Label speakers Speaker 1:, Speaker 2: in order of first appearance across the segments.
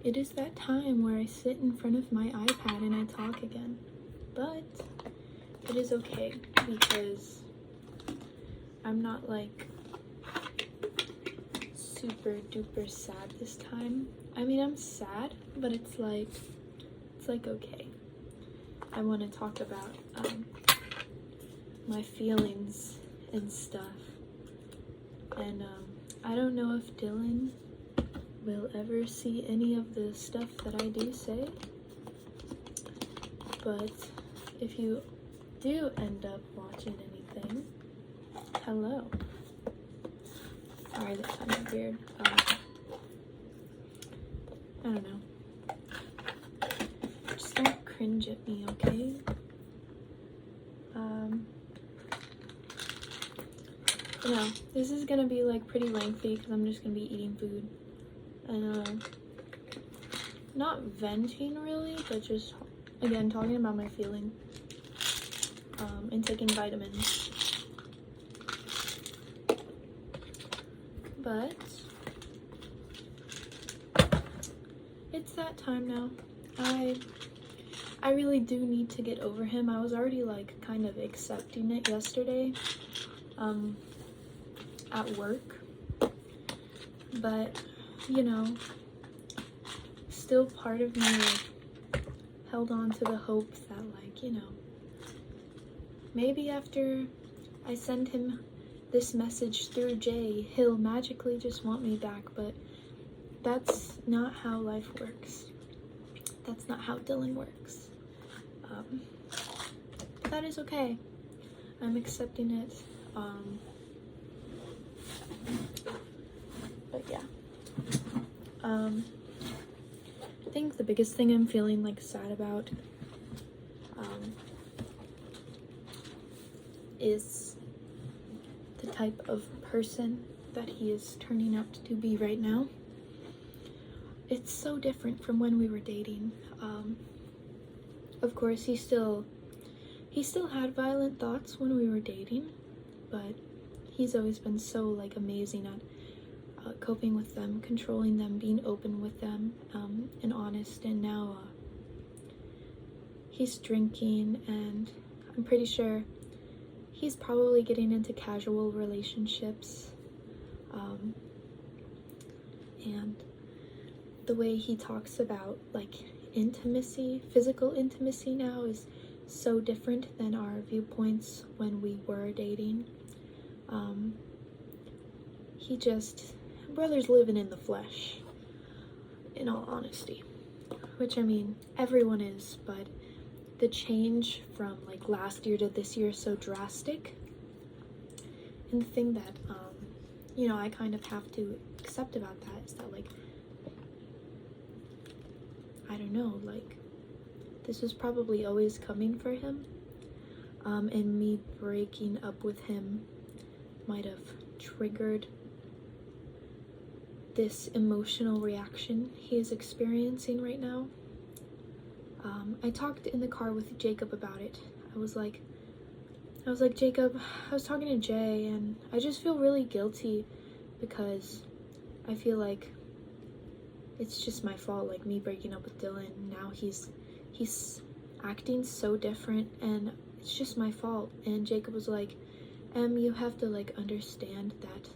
Speaker 1: it is that time where I sit in front of my iPad and I talk again. But it is okay because I'm not like super duper sad this time. I mean, I'm sad, but it's like okay. I want to talk about my feelings and stuff. And I don't know if Dylan will ever see any of the stuff that I do say, but if you do end up watching anything, hello. Sorry, that's kind of weird. I don't know. Just don't cringe at me, okay? No, this is gonna be like pretty lengthy because I'm just gonna be eating food and not venting really, but just again talking about my feeling and taking vitamins. But it's that time now. I really do need to get over him. I was already like kind of accepting it yesterday at work, but you know, still part of me like held on to the hope that like, you know, maybe after I send him this message through Jay, he'll magically just want me back, but that's not how life works. That's not how Dylan works. That is okay. I'm accepting it. But yeah. I think the biggest thing I'm feeling like sad about is the type of person that he is turning out to be right now. It's so different from when we were dating. Of course, he still had violent thoughts when we were dating, but he's always been so like amazing at coping with them, controlling them, being open with them, and honest. And now he's drinking, and I'm pretty sure he's probably getting into casual relationships. And the way he talks about like intimacy, physical intimacy now is so different than our viewpoints when we were dating. Brother's living in the flesh, in all honesty, which I mean, everyone is, but the change from like last year to this year is so drastic. And the thing that, you know, I kind of have to accept about that is that like, I don't know, like, this was probably always coming for him, and me breaking up with him might have triggered this emotional reaction he is experiencing right now. I talked in the car with Jacob about it. I was like, Jacob, I was talking to Jay, and I just feel really guilty because I feel like it's just my fault, like me breaking up with Dylan. Now he's acting so different, and it's just my fault. And Jacob was like, you have to like understand that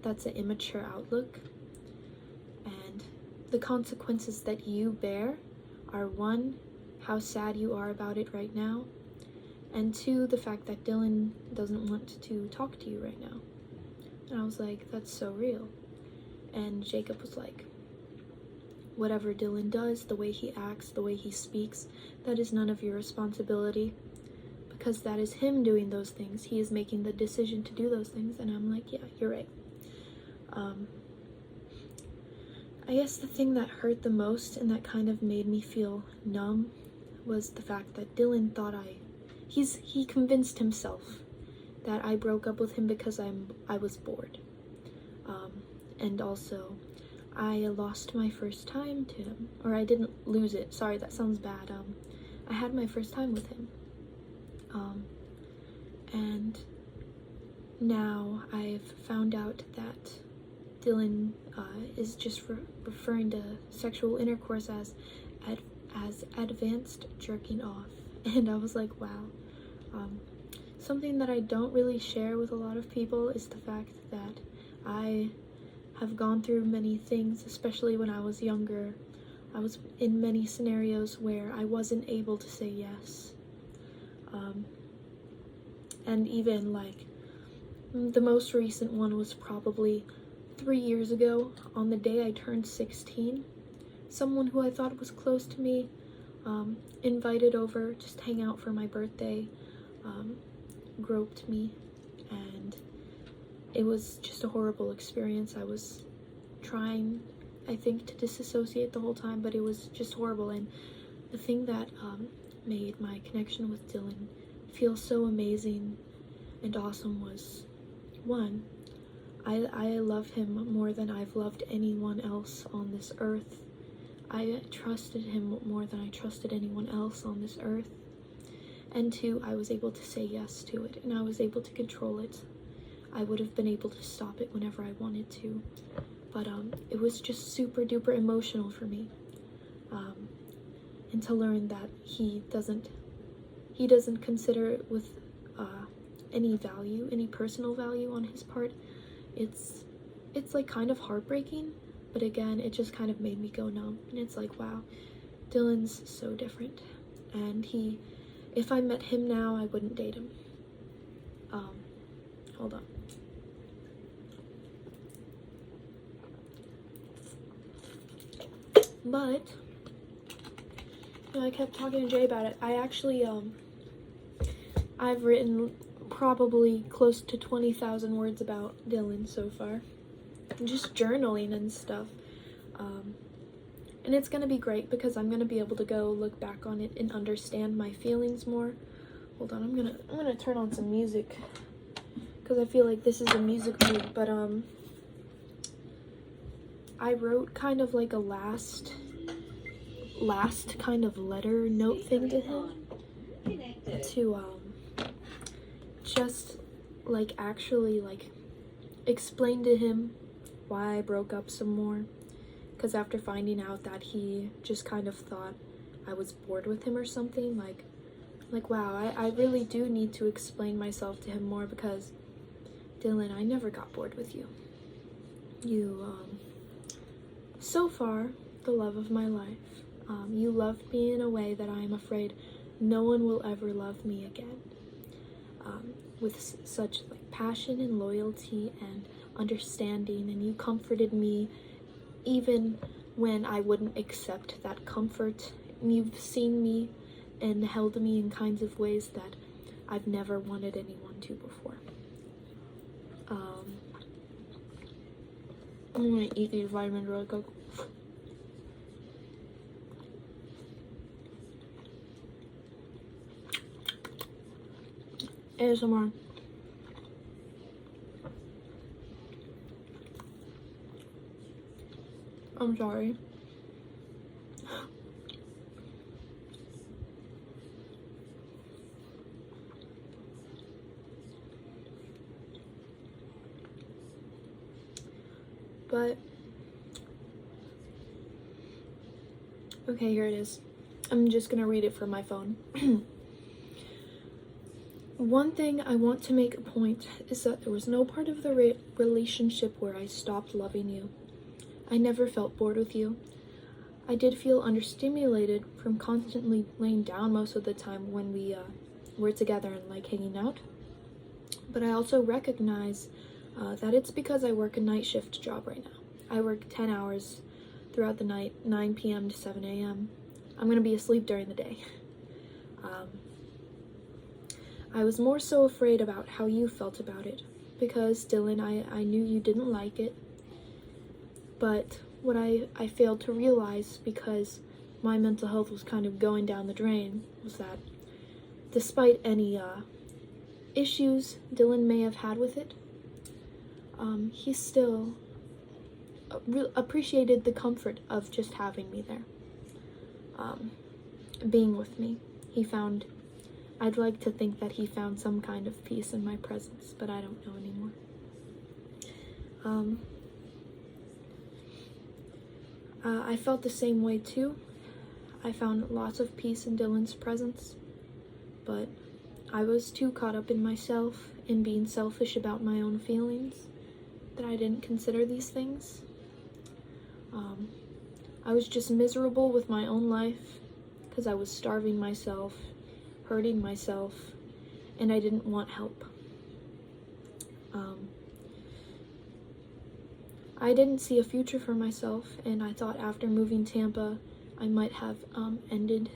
Speaker 1: that's an immature outlook, and the consequences that you bear are, one, how sad you are about it right now, and two, the fact that Dylan doesn't want to talk to you right now. And I was like, that's so real. And Jacob was like, whatever Dylan does, the way he acts, the way he speaks, that is none of your responsibility, because that is him doing those things. He is making the decision to do those things. And I'm like, yeah, you're right. I guess the thing that hurt the most and that kind of made me feel numb was the fact that Dylan thought he convinced himself that I broke up with him because I was bored. And also, I lost my first time to him, or I didn't lose it. Sorry, that sounds bad. I had my first time with him. And now I've found out that Dylan is just referring to sexual intercourse as advanced jerking off. And I was like, wow. Something that I don't really share with a lot of people is the fact that I have gone through many things, especially when I was younger. I was in many scenarios where I wasn't able to say yes. And even like the most recent one was probably 3 years ago, on the day I turned 16. Someone who I thought was close to me invited over just to hang out for my birthday, groped me, and it was just a horrible experience. I was trying, I think, to disassociate the whole time, but it was just horrible. And the thing that made my connection with Dylan feel so amazing and awesome was, one, I love him more than I've loved anyone else on this earth. I trusted him more than I trusted anyone else on this earth. And two, I was able to say yes to it, and I was able to control it. I would have been able to stop it whenever I wanted to, but it was just super duper emotional for me. And to learn that he doesn't consider it with any value, any personal value on his part, it's like kind of heartbreaking. But again, it just kind of made me go numb, and it's like, wow, Dylan's so different, and if I met him now, I wouldn't date him. Hold on. But I kept talking to Jay about it. I actually I've written probably close to 20,000 words about Dylan so far, just journaling and stuff. And it's gonna be great because I'm gonna be able to go look back on it and understand my feelings more. Hold on, I'm gonna turn on some music because I feel like this is a music mood. But I wrote kind of like a last kind of letter note thing to him to just like actually like explain to him why I broke up some more. Because after finding out that he just kind of thought I was bored with him or something, like wow, I really do need to explain myself to him more, because Dylan, I never got bored with you. You, so far, the love of my life. You loved me in a way that I am afraid no one will ever love me again. With such like passion and loyalty and understanding, and you comforted me even when I wouldn't accept that comfort. You've seen me and held me in kinds of ways that I've never wanted anyone to before. I'm gonna eat these vitamins really quick. ASMR. I'm sorry. But okay, here it is. I'm just gonna read it from my phone. One thing I want to make a point is that there was no part of the relationship where I stopped loving you. I never felt bored with you. I did feel understimulated from constantly laying down most of the time when we were together and like hanging out. But I also recognize that it's because I work a night shift job right now. I work 10 hours throughout the night, 9 p.m. to 7 a.m. I'm gonna be asleep during the day. I was more so afraid about how you felt about it, because Dylan, I knew you didn't like it. But what I failed to realize, because my mental health was kind of going down the drain, was that despite any issues Dylan may have had with it, he still appreciated the comfort of just having me there, being with me. I'd like to think that he found some kind of peace in my presence, but I don't know anymore. I felt the same way too. I found lots of peace in Dylan's presence, but I was too caught up in myself and being selfish about my own feelings that I didn't consider these things. I was just miserable with my own life because I was starving myself, hurting myself, and I didn't want help. I didn't see a future for myself, and I thought after moving Tampa, I might have ended.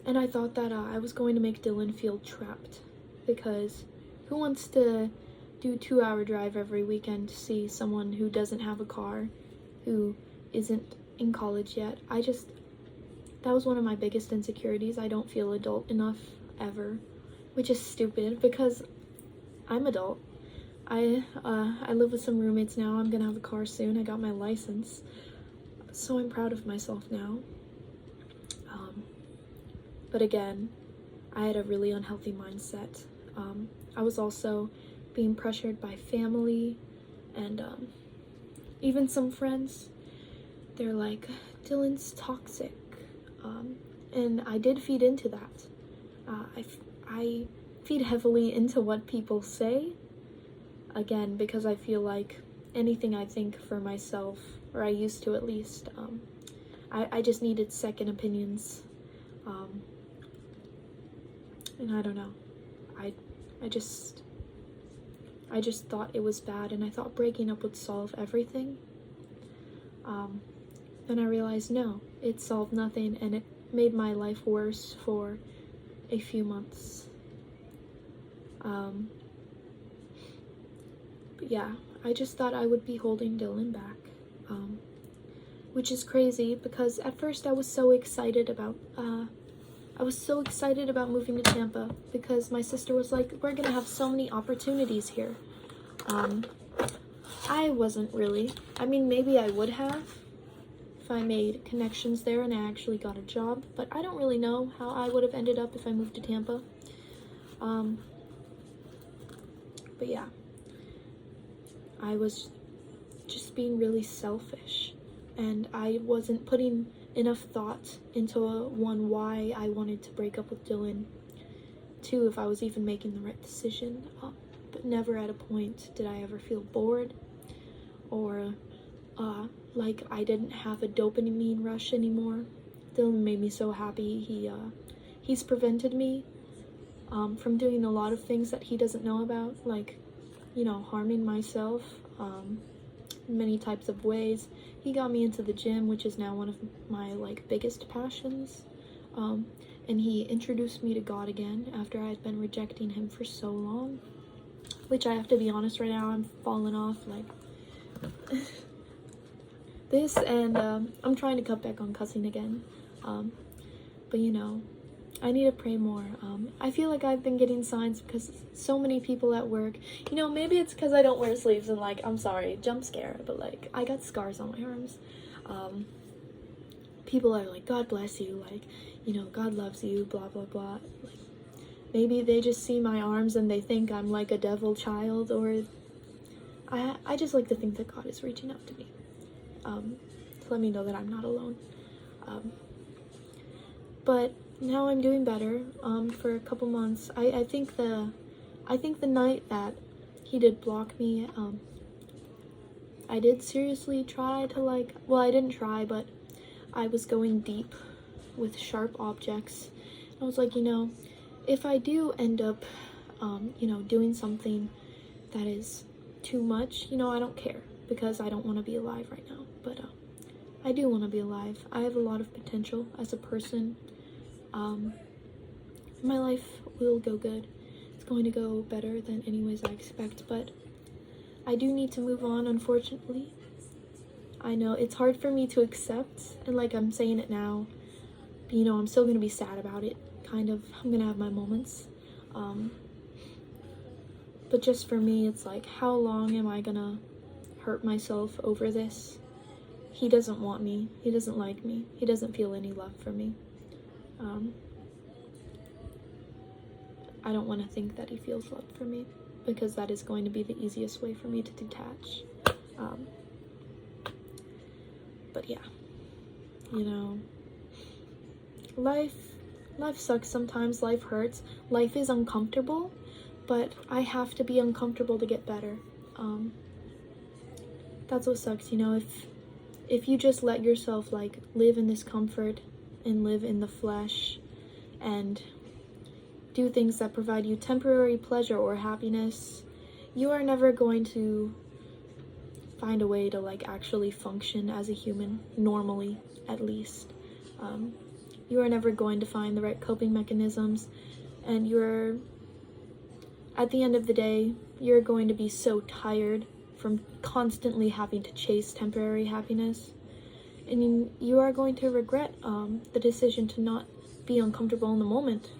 Speaker 1: And I thought that I was going to make Dylan feel trapped, because who wants to do a 2-hour drive every weekend to see someone who doesn't have a car, who isn't in college yet? That was one of my biggest insecurities. I don't feel adult enough ever, which is stupid because I'm adult. I live with some roommates now. I'm gonna have a car soon. I got my license, so I'm proud of myself now. But again, I had a really unhealthy mindset. I was also being pressured by family and even some friends. They're like, Dylan's toxic. And I did feed into that. I feed heavily into what people say, again, because I feel like anything I think for myself, or I used to at least, I just needed second opinions. And I don't know, I just thought it was bad, and I thought breaking up would solve everything. Then I realized no, it solved nothing, and it made my life worse for a few months. But yeah, I just thought I would be holding Dylan back, which is crazy because at first I was so excited about moving to Tampa because my sister was like, we're gonna have so many opportunities here. I wasn't really. I mean, maybe I would have if I made connections there and I actually got a job, but I don't really know how I would have ended up if I moved to Tampa. But yeah, I was just being really selfish, and I wasn't putting enough thought into why I wanted to break up with Dylan, 2, if I was even making the right decision, but never at a point did I ever feel bored or like I didn't have a dopamine rush anymore. Dylan made me so happy. He's prevented me from doing a lot of things that he doesn't know about, like, harming myself in many types of ways. He got me into the gym, which is now one of my biggest passions, and he introduced me to God again after I had been rejecting him for so long, which I have to be honest, right now I'm falling off this, and I'm trying to cut back on cussing again, but I need to pray more. I feel like I've been getting signs because so many people at work, maybe it's because I don't wear sleeves and I'm sorry, jump scare, but I got scars on my arms. People are like, God bless you, God loves you, blah, blah, blah. Maybe they just see my arms and they think I'm like a devil child, or I just like to think that God is reaching out to me, to let me know that I'm not alone. But now I'm doing better. For a couple months, I think the night that he did block me, I did seriously try to well, I didn't try, but I was going deep with sharp objects. I was like, if I do end up, doing something that is too much, I don't care, because I don't want to be alive right now, but I do want to be alive. I have a lot of potential as a person. My life will go good. It's going to go better than anyways I expect, but I do need to move on, unfortunately. I know it's hard for me to accept, and I'm saying it now, but I'm still gonna be sad about it, kind of. I'm gonna have my moments, but just for me, it's how long am I gonna hurt myself over this? He doesn't want me, he doesn't like me, he doesn't feel any love for me. I don't want to think that he feels love for me. because that is going to be the easiest way for me to detach. But yeah, you know, life sucks sometimes, life hurts, life is uncomfortable, but I have to be uncomfortable to get better. That's what sucks, you know, if you just let yourself like live in this comfort and live in the flesh and do things that provide you temporary pleasure or happiness, you are never going to find a way to like actually function as a human, normally at least. You are never going to find the right coping mechanisms, and at the end of the day, you're going to be so tired from constantly having to chase temporary happiness, and you are going to regret the decision to not be uncomfortable in the moment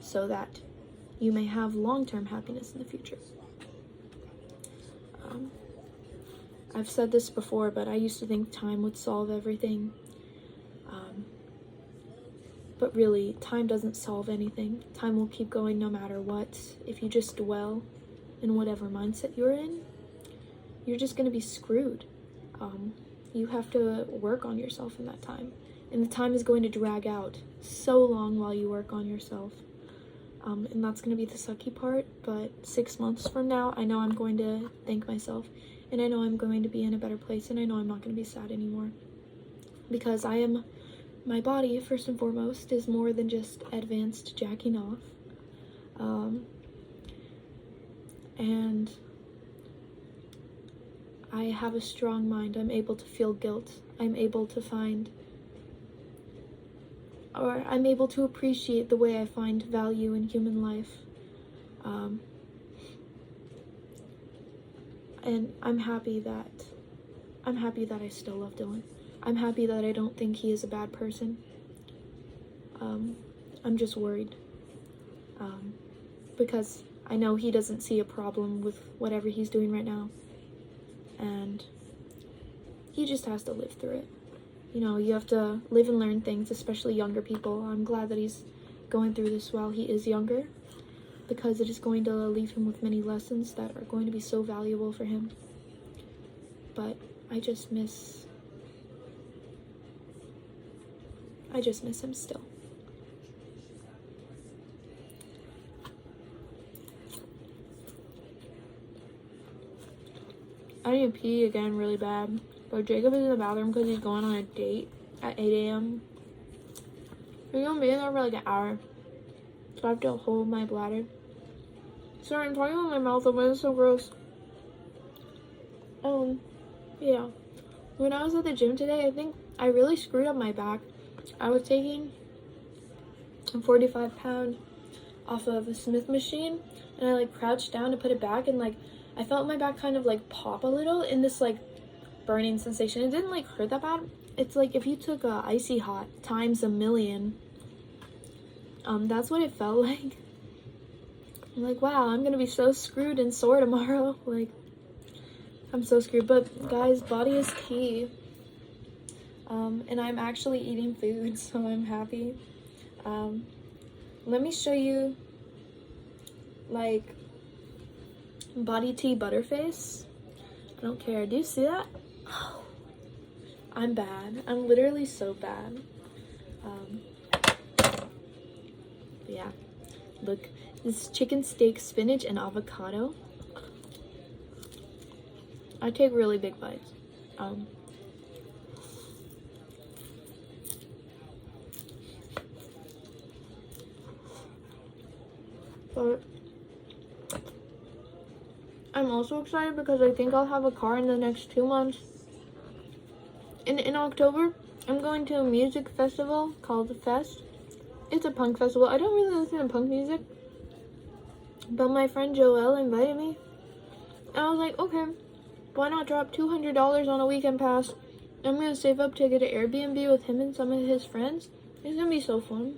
Speaker 1: so that you may have long-term happiness in the future. I've said this before, but I used to think time would solve everything. But really, time doesn't solve anything. Time will keep going no matter what. If you just dwell in whatever mindset you're in, you're just going to be screwed. You have to work on yourself in that time. And the time is going to drag out so long while you work on yourself. And that's going to be the sucky part. But 6 months from now, I know I'm going to thank myself. And I know I'm going to be in a better place. And I know I'm not going to be sad anymore. Because my body, first and foremost, is more than just advanced jacking off. And I have a strong mind. I'm able to feel guilt. I'm able to appreciate the way I find value in human life. And I'm happy that I still love Dylan. I'm happy that I don't think he is a bad person. I'm just worried. Because I know he doesn't see a problem with whatever he's doing right now. And he just has to live through it. You know, you have to live and learn things, especially younger people. I'm glad that he's going through this while he is younger, because it is going to leave him with many lessons that are going to be so valuable for him. But I just miss him still. I need to pee again really bad, but Jacob is in the bathroom because he's going on a date at 8 a.m. He's gonna be in there for like an hour, so I have to hold my bladder. Sorry, I'm talking with my mouth open, it's so gross. Yeah. When I was at the gym today, I think I really screwed up my back. I was taking a 45-pound off of a Smith machine, and I like crouched down to put it back, and like I felt my back kind of like pop a little in this like burning sensation. It didn't like hurt that bad. It's like if you took a icy hot times a million. That's what it felt like. I'm like, wow, I'm gonna be so screwed and sore tomorrow. Like, I'm so screwed. But guys, body is key. And I'm actually eating food, so I'm happy. Let me show you like body tea butterface. I don't care. Do you see that? Oh, I'm bad. I'm literally so bad. Yeah, look, this is chicken steak, spinach, and avocado. I take really big bites. But I'm also excited because I think I'll have a car in the next 2 months. In October, I'm going to a music festival called The Fest. It's a punk festival. I don't really listen to punk music, but my friend Joelle invited me, and I was like, okay, why not drop $200 on a weekend pass? I'm gonna save up to get an Airbnb with him and some of his friends. It's gonna be so fun.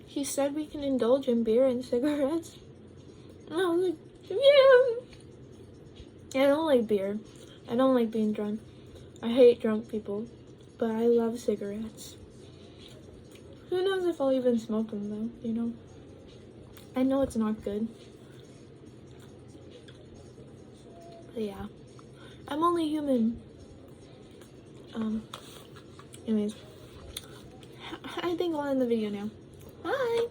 Speaker 1: He said we can indulge in beer and cigarettes, and I was like, yeah. I don't like beer. I don't like being drunk. I hate drunk people. But I love cigarettes. Who knows if I'll even smoke them though, you know? I know it's not good. But yeah. I'm only human. Anyways. I think I'll end the video now. Bye!